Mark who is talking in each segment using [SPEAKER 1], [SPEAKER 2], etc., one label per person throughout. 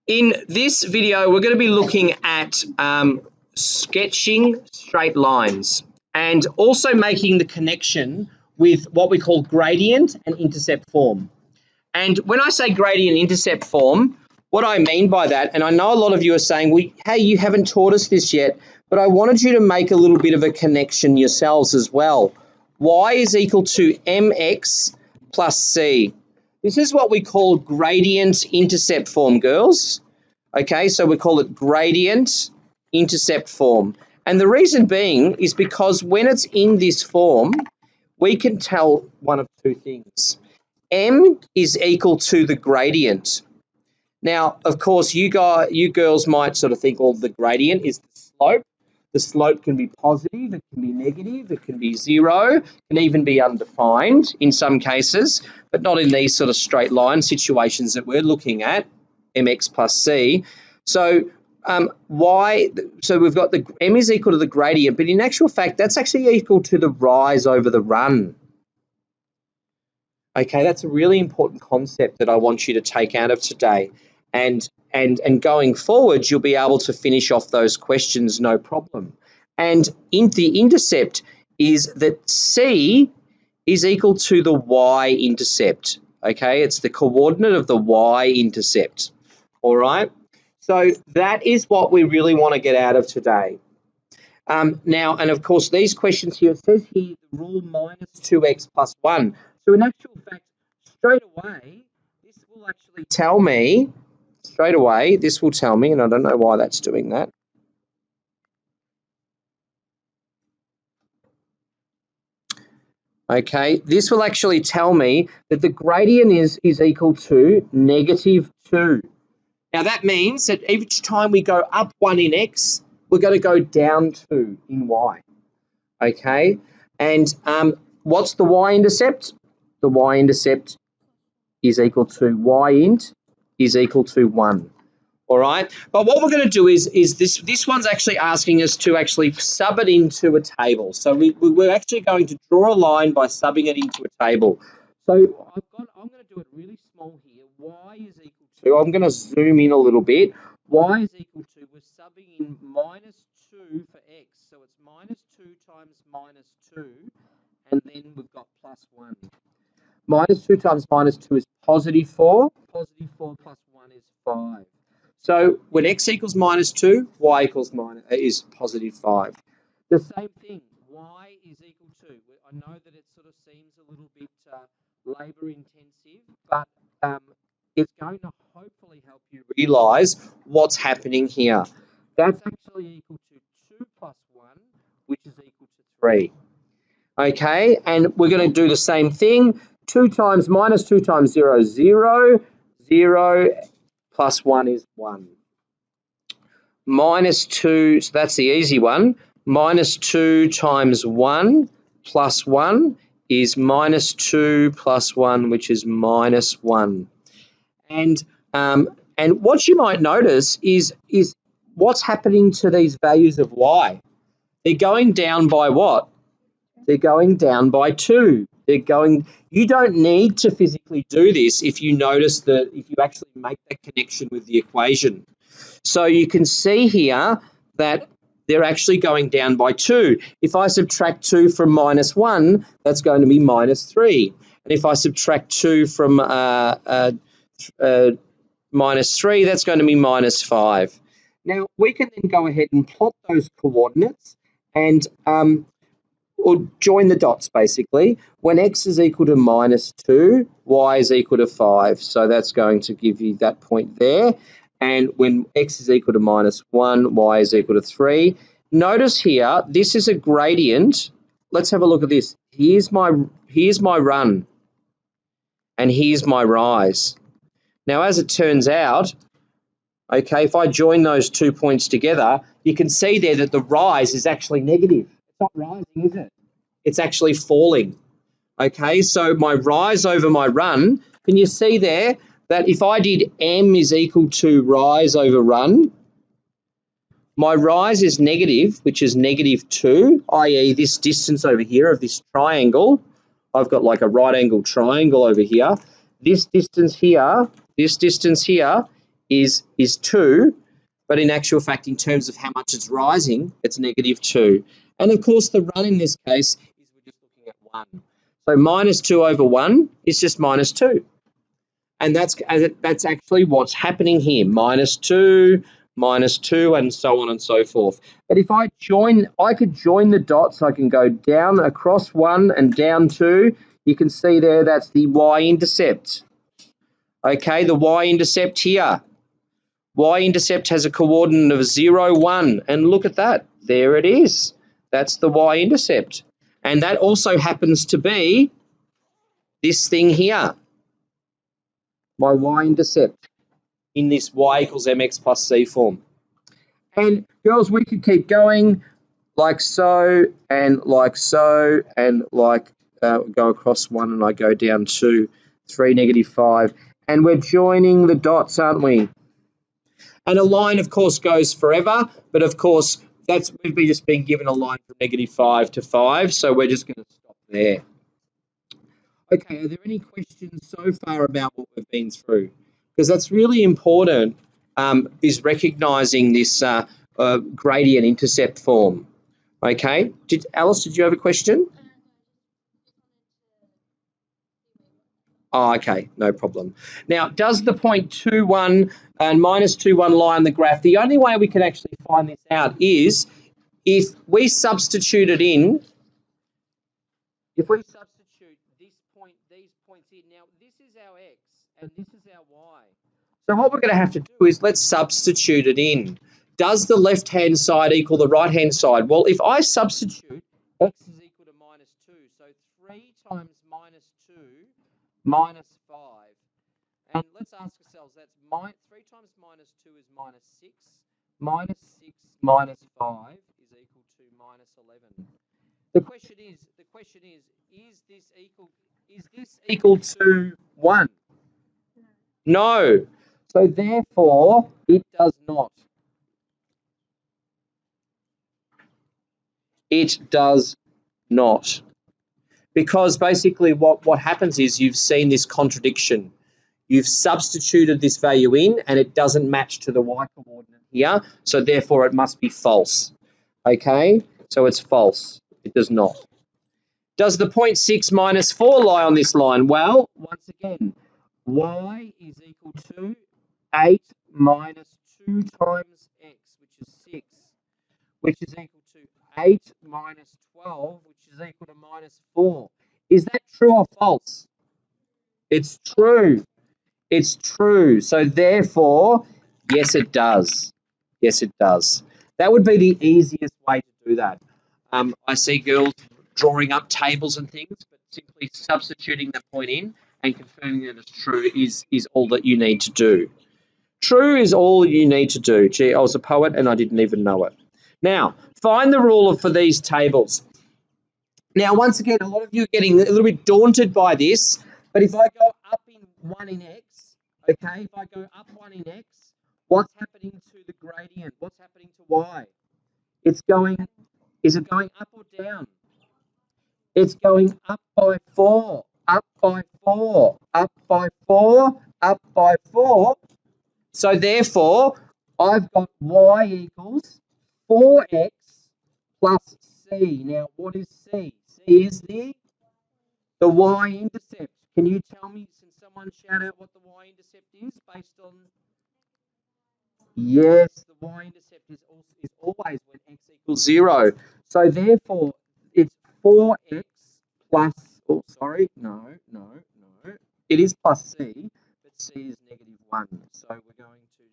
[SPEAKER 1] In this video, we're going to be looking at sketching straight lines and also making the connection with what we call gradient and intercept form. And when I say gradient intercept form, what I mean by that, and I know a lot of you are saying, hey, you haven't taught us this yet, but I wanted you to make a little bit of a connection yourselves as well. Y is equal to mx plus c. This is what we call gradient intercept form, girls. Okay, so we call it gradient intercept form. And the reason being is because when it's in this form, we can tell one of two things. M is equal to the gradient. Now, of course, you girls might sort of think, well, the gradient is the slope. The slope can be positive, it can be negative, it can be zero, it can even be undefined in some cases, but not in these sort of straight line situations that we're looking at, mx plus c. So so we've got the m is equal to the gradient, but in actual fact, that's actually equal to the rise over the run. Okay, that's a really important concept that I want you to take out of today. And going forward, you'll be able to finish off those questions no problem. And in the intercept is that C is equal to the y-intercept. Okay, it's the coordinate of the y-intercept. All right, so that is what we really want to get out of today. Now, and of course, these questions here, it says here the rule minus 2x plus 1. So in actual fact, straight away, this will actually tell me, and I don't know why that's doing that. Okay, this will actually tell me that the gradient is equal to negative 2. Now that means that each time we go up 1 in x, we're going to go down 2 in y. Okay, and what's the y-intercept? The y-intercept is equal to y-int is equal to 1. All right, but what we're going to do is this one's actually asking us to actually sub it into a table. So we're actually going to draw a line by subbing it into a table. So I'm going to do it really small here. Y is equal to, I'm going to zoom in a little bit. Y is equal to, we're subbing in minus 2 for x. So it's minus 2 times minus 2, and then we've got plus 1. Minus 2 times minus 2 is positive 4. Positive 4 plus 1 is 5. So when x equals minus 2, y equals is positive 5. The same thing, y is equal to, I know that it sort of seems a little bit labour intensive, but it's going to hopefully help you realise what's happening here. That's actually equal to 2 plus 1, which is equal to 3. Okay, and we're going to do the same thing. 2 times minus 2 times 0 is 0. 0 plus 1 is 1. Minus 2, so that's the easy one. Minus 2 times 1 plus 1 is minus 2 plus 1, which is minus 1. And what you might notice is what's happening to these values of y. They're going down by what? They're going down by 2. You don't need to physically do this if you notice that, if you actually make that connection with the equation. So you can see here that they're actually going down by 2. If I subtract 2 from minus 1, that's going to be minus 3. And if I subtract 2 from minus 3, that's going to be minus 5. Now, we can then go ahead and plot those coordinates and or join the dots basically. When x is equal to minus 2, y is equal to 5. So that's going to give you that point there. And when x is equal to minus 1, y is equal to 3. Notice here, this is a gradient. Let's have a look at this. Here's my run, and here's my rise. Now, as it turns out, okay, if I join those 2 points together, you can see there that the rise is actually negative. It's not rising, is it? It's actually falling. Okay, so my rise over my run, can you see there that if I did m is equal to rise over run, my rise is negative, which is negative 2, i.e. this distance over here of this triangle. I've got like a right angle triangle over here. This distance here is 2, but in actual fact, in terms of how much it's rising, it's negative 2. And of course, the run in this case is we're just looking at 1. So minus 2 over 1 is just minus 2. And that's actually what's happening here. Minus 2, and so on and so forth. But if I could join the dots. I can go down across 1 and down 2. You can see there that's the y-intercept. Okay, the y-intercept here. Y-intercept has a coordinate of 0, 1. And look at that. There it is. That's the y-intercept. And that also happens to be this thing here. My y-intercept in this y equals mx plus c form. And girls, we could keep going like so, and like so, and like go across 1 and I go down 2, 3, negative 5. And we're joining the dots, aren't we? And a line, of course, goes forever, but of course, we've just been given a line from negative 5 to 5, so we're just going to stop there. Okay, are there any questions so far about what we've been through? Because that's really important, is recognising this gradient intercept form. Okay, Alice, did you have a question? Oh, okay, no problem. Now, does the point 2, 1 and minus 2, 1 lie on the graph? The only way we can actually find this out is if we substitute it in. If we substitute these points in. Now, this is our x and this is our y. So what we're going to have to do is let's substitute it in. Does the left-hand side equal the right-hand side? Well, if I substitute x is equal to minus 2, so 3 times minus 2 minus 5. And let's ask ourselves, that's 3 times minus 2 is minus 6. Minus 6 minus 5 is equal to minus 11. The question is this equal to 1? No. So therefore, it does not. It does not. Because basically what happens is you've seen this contradiction. You've substituted this value in and it doesn't match to the y coordinate here, so therefore it must be false. Okay, so it's false. It does not. Does the point 6 minus 4 lie on this line? Well, once again, y is equal to 8 minus 2 times x, which is 6, which is equal to 8 minus 12, which is equal to minus 4. Is that true or false? It's true. It's true. So therefore, yes, it does. Yes, it does. That would be the easiest way to do that. I see girls drawing up tables and things, but simply substituting the point in and confirming that it's true is all that you need to do. True is all you need to do. Gee, I was a poet and I didn't even know it. Now, find the rule for these tables. Now, once again, a lot of you are getting a little bit daunted by this, but if I go up in 1 in x, okay, if I go up 1 in x, what's happening to the gradient? What's happening to y? Is it going up or down? It's going up by 4, up by 4, up by 4, up by 4. So therefore, I've got y equals 4x plus c. Now, what is c? C is the y-intercept. Can you tell me, can someone shout out what the y-intercept is based on? Yes, the y-intercept is always when x equals 0. So therefore, it's 4x plus, oh, sorry, no. It is plus c, but c is negative 1. So we're going to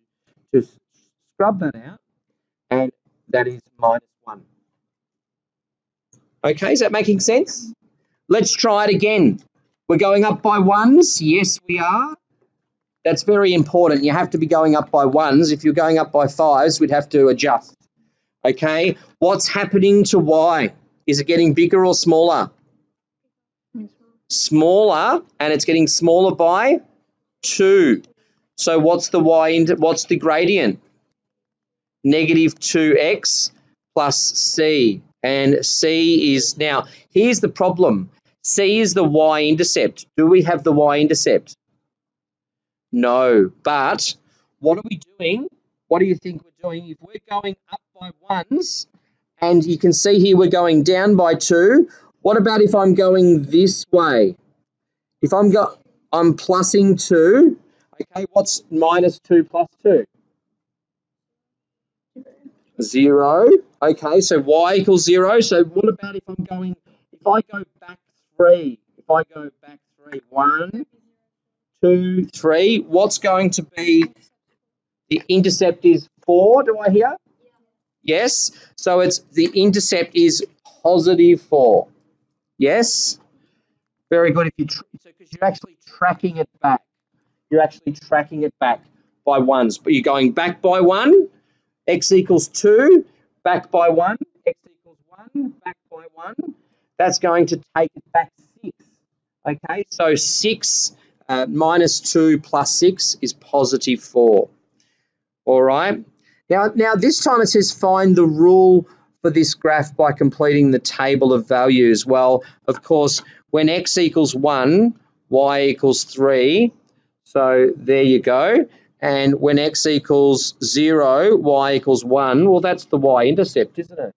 [SPEAKER 1] just scrub that out, and that is minus 1. Okay, is that making sense? Let's try it again. We're going up by 1s. Yes, we are. That's very important. You have to be going up by 1s. If you're going up by 5s, we'd have to adjust. Okay, what's happening to y? Is it getting bigger or smaller? Smaller, and it's getting smaller by 2. So what's the gradient? Negative 2x plus c. And c is, now, here's the problem. C is the y-intercept. Do we have the y-intercept? No, but what are we doing? What do you think we're doing? If we're going up by ones, and you can see here we're going down by 2, what about if I'm going this way? If I'm plussing 2, okay, what's minus 2 plus 2? 0. Okay, so y equals 0. So what about if I go back 3? If I go back 3, 1, 2, 3, what's going to be the intercept is 4, do I hear? Yes. So it's the intercept is positive 4. Yes. Very good. Because you're actually tracking it back. You're actually tracking it back by ones. But you're going back by 1, x equals 2, back by 1, x equals 1, back by 1. That's going to take it back 6. Okay, so 6 minus 2 plus 6 is positive 4. All right. Now this time it says find the rule for this graph by completing the table of values. Well, of course, when x equals 1, y equals 3. So there you go. And when x equals 0, y equals 1, well, that's the y-intercept, isn't it?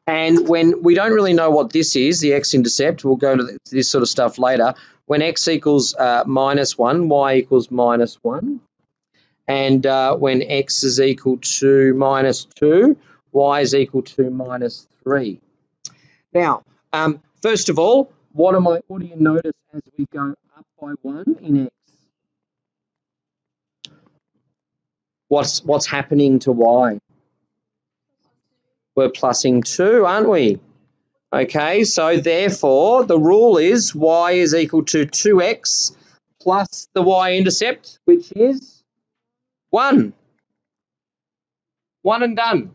[SPEAKER 1] And when we don't really know what this is, the x-intercept, we'll go into this sort of stuff later. When x equals minus 1, y equals minus 1. And when x is equal to minus 2, y is equal to minus 3. Now, first of all, what do you notice as we go up by 1 in x? What's happening to y? We're plussing 2, aren't we? Okay, so therefore the rule is y is equal to 2x plus the y-intercept, which is 1. 1 and done.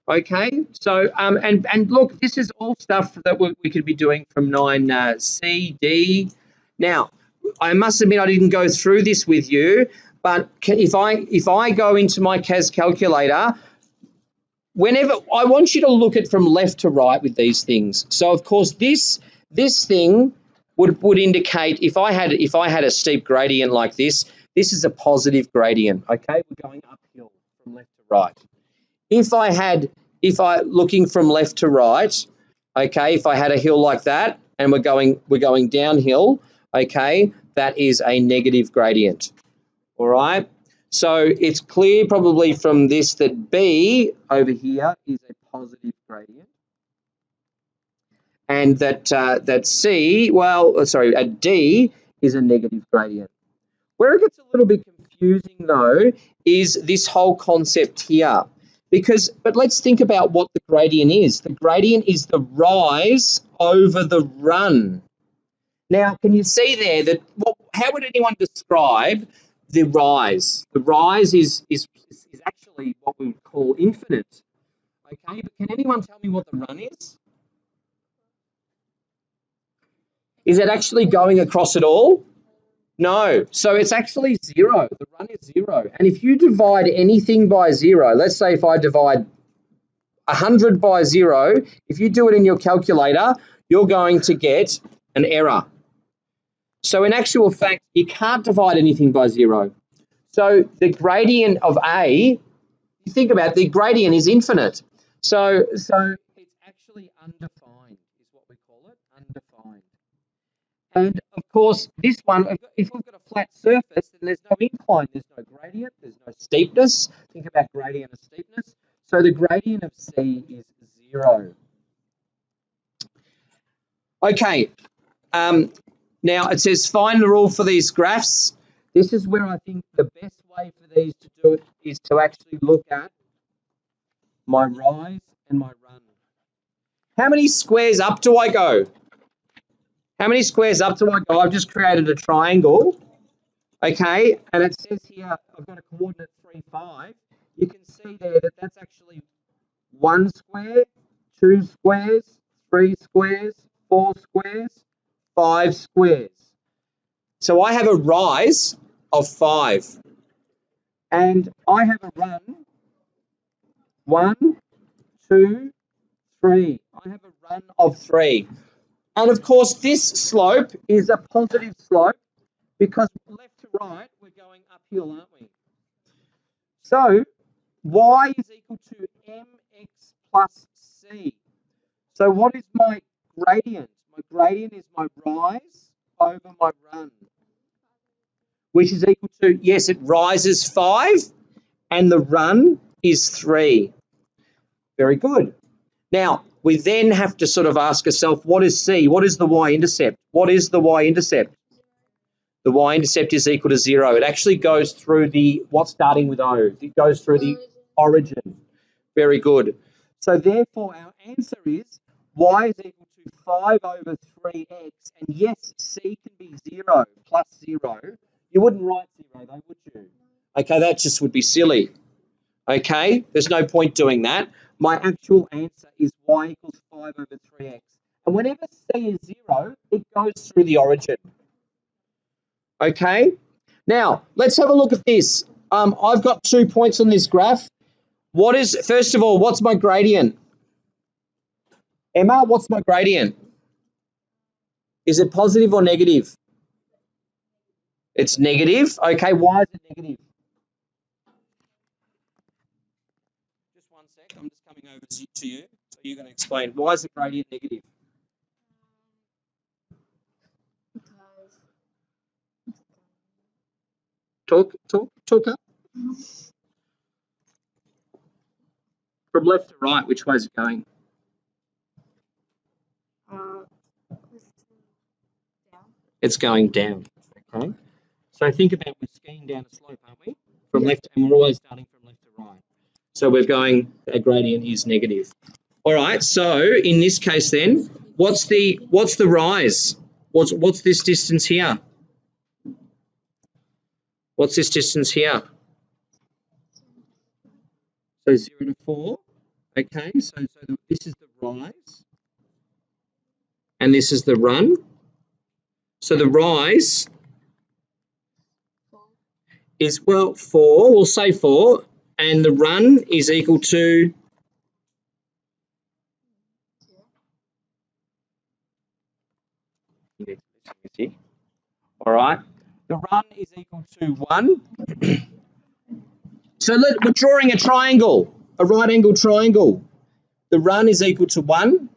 [SPEAKER 1] Okay, so and look, this is all stuff that we could be doing from 9C, D. Now, I must admit I didn't go through this with you, but if I go into my CAS calculator, whenever I want you to look at from left to right with these things. So of course this thing would indicate if I had a steep gradient like this is a positive gradient. Okay, we're going uphill from left to right. If I looking from left to right, okay, if I had a hill like that and we're going downhill, okay, that is a negative gradient. All right. So it's clear probably from this that B over here is a positive gradient. And that C, D is a negative gradient. Where it gets a little bit confusing though is this whole concept here. But let's think about what the gradient is. The gradient is the rise over the run. Now, can you see there that, how would anyone describe the rise? The rise is actually what we would call infinite. Okay, but can anyone tell me what the run is? Is it actually going across it all? No, so it's actually 0. The run is 0. And if you divide anything by 0, let's say if I divide 100 by 0, if you do it in your calculator, you're going to get an error. So in actual fact, you can't divide anything by 0. So the gradient of A, you think about it, the gradient is infinite. So it's actually undefined is what we call it, undefined. And of course, this one, if we've got a flat surface, then there's no incline, there's no gradient, there's no steepness. Think about gradient of steepness. So the gradient of C is 0. Okay. Now it says find the rule for these graphs. This is where I think the best way for these to do it is to actually look at my rise and my run. How many squares up do I go? How many squares up do I go? I've just created a triangle. Okay, and it says here I've got a coordinate 3, 5. You can see there that that's actually 1 square, 2 squares, 3 squares, 4 squares, 5 squares. So I have a rise of 5. And I have a run 1, 2, 3. I have a run of 3. And of course, this slope is a positive slope because left to right, we're going uphill, aren't we? So y is equal to mx plus c. So what is my gradient? My gradient is my rise over my run, which is equal to, yes, it rises 5 and the run is 3. Very good. Now, we then have to sort of ask ourselves, what is c? What is the y-intercept? What is the y-intercept? The y-intercept is equal to 0. It actually goes through the, what's starting with O? It goes through the origin. Very good. So therefore, our answer is y is equal to 5 over 3x. And yes, c can be 0 plus 0. You wouldn't write 0 though, would you? Okay, that just would be silly. Okay, there's no point doing that. My actual answer is y equals 5 over 3x. And whenever c is 0, it goes through the origin. Okay, now let's have a look at this. I've got 2 points on this graph. What is, first of all, what's my gradient? Emma, what's my gradient? Is it positive or negative? It's negative. Okay, why is it negative? Just one sec, I'm just coming over to you. So you're going to explain. Why is the gradient negative? Talk up. From left to right, which way is it going? It's going down. Okay. So think about, we're skiing down a slope, aren't we? From left, and we're always starting from left to right. So we're going, a gradient is negative. All right. So in this case, then, what's the rise? What's this distance here? What's this distance here? So 0 to 4. Okay. So this is the rise, and this is the run. So the rise is, well, 4. We'll say 4, and the run is equal to. All right. The run is equal to 1. So we're drawing a triangle, a right-angled triangle. The run is equal to 1.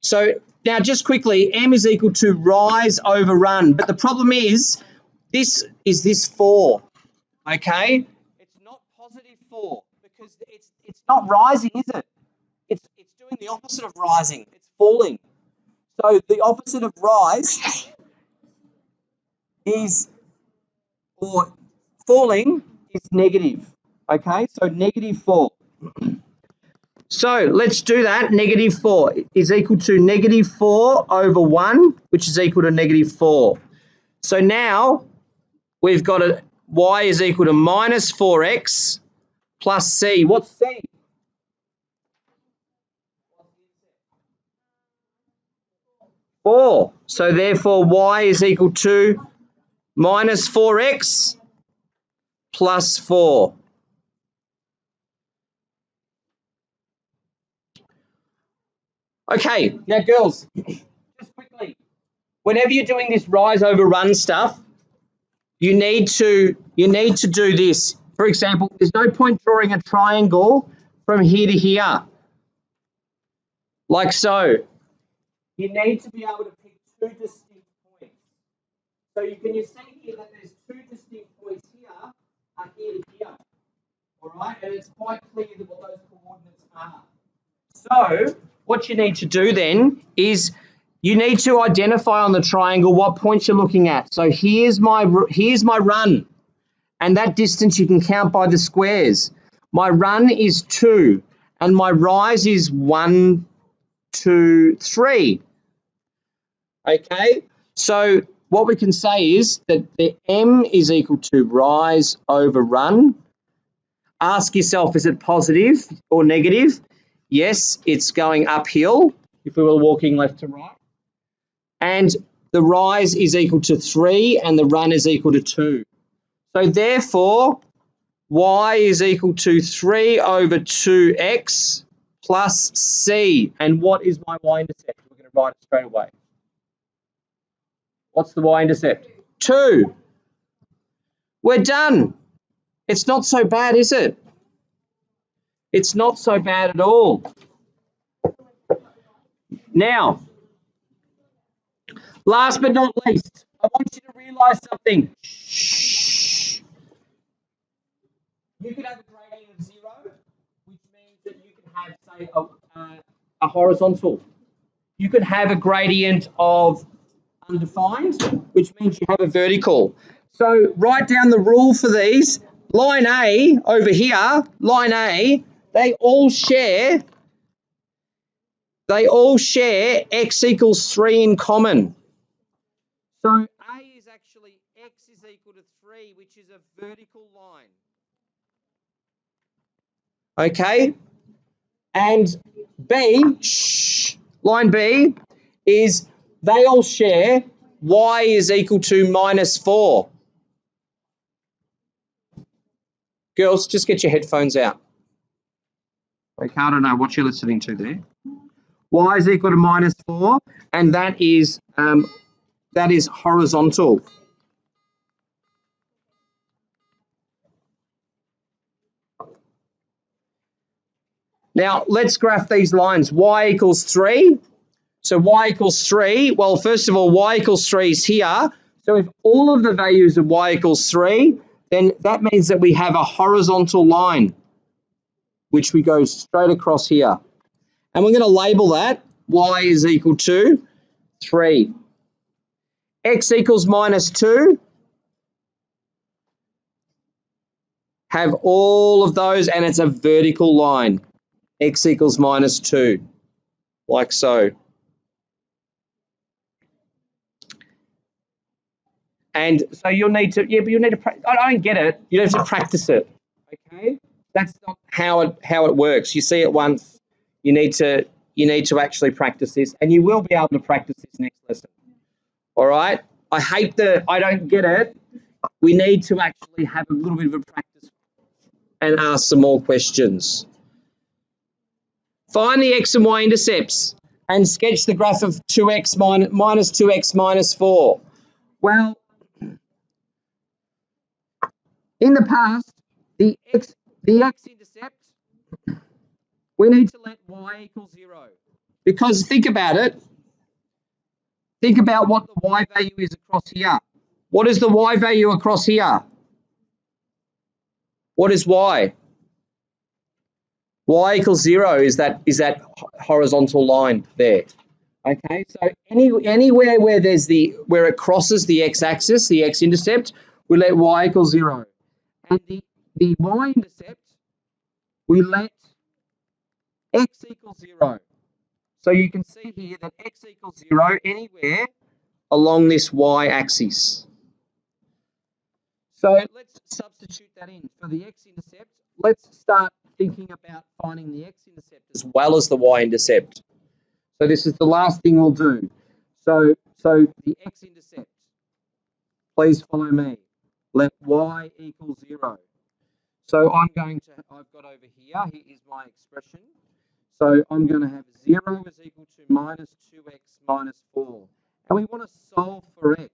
[SPEAKER 1] So now just quickly, m is equal to rise over run. But the problem is this 4, okay? It's not positive 4 because it's not rising, is it? It's doing the opposite of rising. It's falling. So the opposite of rise is, or falling is negative. Okay, so negative 4. So let's do that. Negative 4 is equal to negative 4 over 1, which is equal to negative 4. So now we've got a y is equal to minus 4x plus c. What's c? Four. So therefore y is equal to minus 4x plus 4. Okay, now girls, just quickly, whenever you're doing this rise over run stuff, you need to do this. For example, there's no point drawing a triangle from here to here, like so. You need to be able to pick 2 distinct points. So you see here that there's 2 distinct points here, here to here. All right, and it's quite clear that what those coordinates are. So what you need to do then is you need to identify on the triangle what points you're looking at. So here's my run, and that distance you can count by the squares. My run is 2, and my rise is 1, 2, 3. Okay, so what we can say is that the m is equal to rise over run. Ask yourself, is it positive or negative? Yes, it's going uphill if we were walking left to right. And the rise is equal to 3 and the run is equal to 2. So therefore, y is equal to 3 over 2x plus c. And what is my y-intercept? We're going to write it straight away. What's the y-intercept? 2. We're done. It's not so bad, is it? It's not so bad at all. Now, last but not least, I want you to realise something. Shh. You could have a gradient of 0, which means that you can have, say, a horizontal. You could have a gradient of undefined, which means you have a vertical. So write down the rule for these. Line A over here, line A, they all share x equals 3 in common. So A is actually x is equal to 3, which is a vertical line. Okay? And B, line B, is they all share y is equal to -4. Girls, just get your headphones out. Okay, I don't know what you're listening to there. Y is equal to -4, and that is horizontal. Now, let's graph these lines. Y equals 3. So y equals 3. Well, first of all, y equals 3 is here. So if all of the values of y equals 3, then that means that we have a horizontal line, which we go straight across here. And we're going to label that y is equal to 3. X equals -2. Have all of those, and it's a vertical line. X equals -2, like so. And so you'll need to, I don't get it. You have to practice it, okay? That's not how it works. You see it once, you need to actually practice this, and you will be able to practice this next lesson. All right? I don't get it. We need to actually have a little bit of a practice and ask some more questions. Find the x and y intercepts and sketch the graph of 2x minus 2x minus 4. Well, in the past, the x-intercept, we need to let y equal 0. Because think about it. Think about what the y value is across here. What is the y value across here? What is y? Y equals 0 is that horizontal line there. Okay, so anywhere where it crosses the x-axis, the x-intercept, we let y equal 0. And the y-intercept, we let x equals 0. So you can see here that x equals 0 anywhere along this y-axis. So let's substitute that in. For the x-intercept, let's start thinking about finding the x-intercept as well as the y-intercept. So this is the last thing we'll do. So the x-intercept, please follow me. Let y equal 0. So I've got over here is my expression. So I'm going to have 0 is equal to -2x minus 4. And we want to solve for x.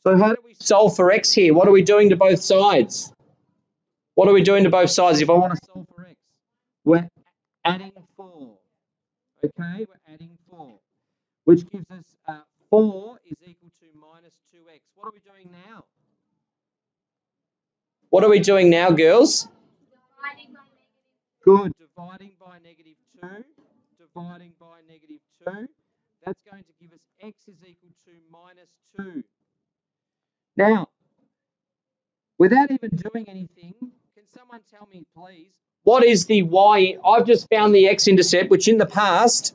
[SPEAKER 1] So how do we solve for x here? What are we doing to both sides? What are we doing to both sides if I want to solve for x? We're adding 4. Okay, we're adding 4, which gives us 4 is equal to -2x. What are we doing now? What are we doing now, girls? Dividing by Good. Dividing by -2. Dividing by -2. That's going to give us x is equal to -2. Now, without even doing anything, can someone tell me, please, what is the y? I've just found the x-intercept, which in the past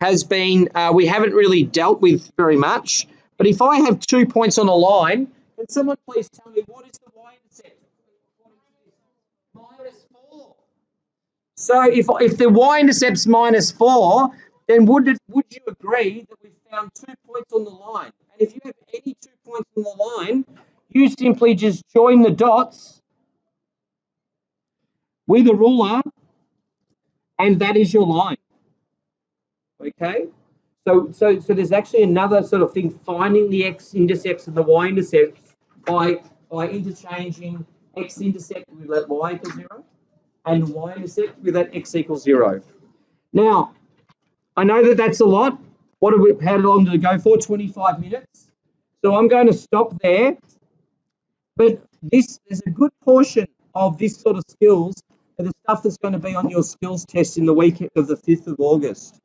[SPEAKER 1] has been, we haven't really dealt with very much. But if I have 2 points on a line, can someone please tell me what is the y-intercept? -4. So if the y-intercept's -4, then would you agree that we've found 2 points on the line? And if you have any 2 points on the line, you simply just join the dots with a ruler, and that is your line. Okay? So there's actually another sort of thing, finding the x-intercepts and the y-intercepts by interchanging x-intercept, we let y equal 0, and y-intercept, we let x equal 0. Now, I know that that's a lot. What have we had long to go for? 25 minutes. So I'm going to stop there. But this is a good portion of this sort of skills for the stuff that's going to be on your skills test in the week of the 5th of August.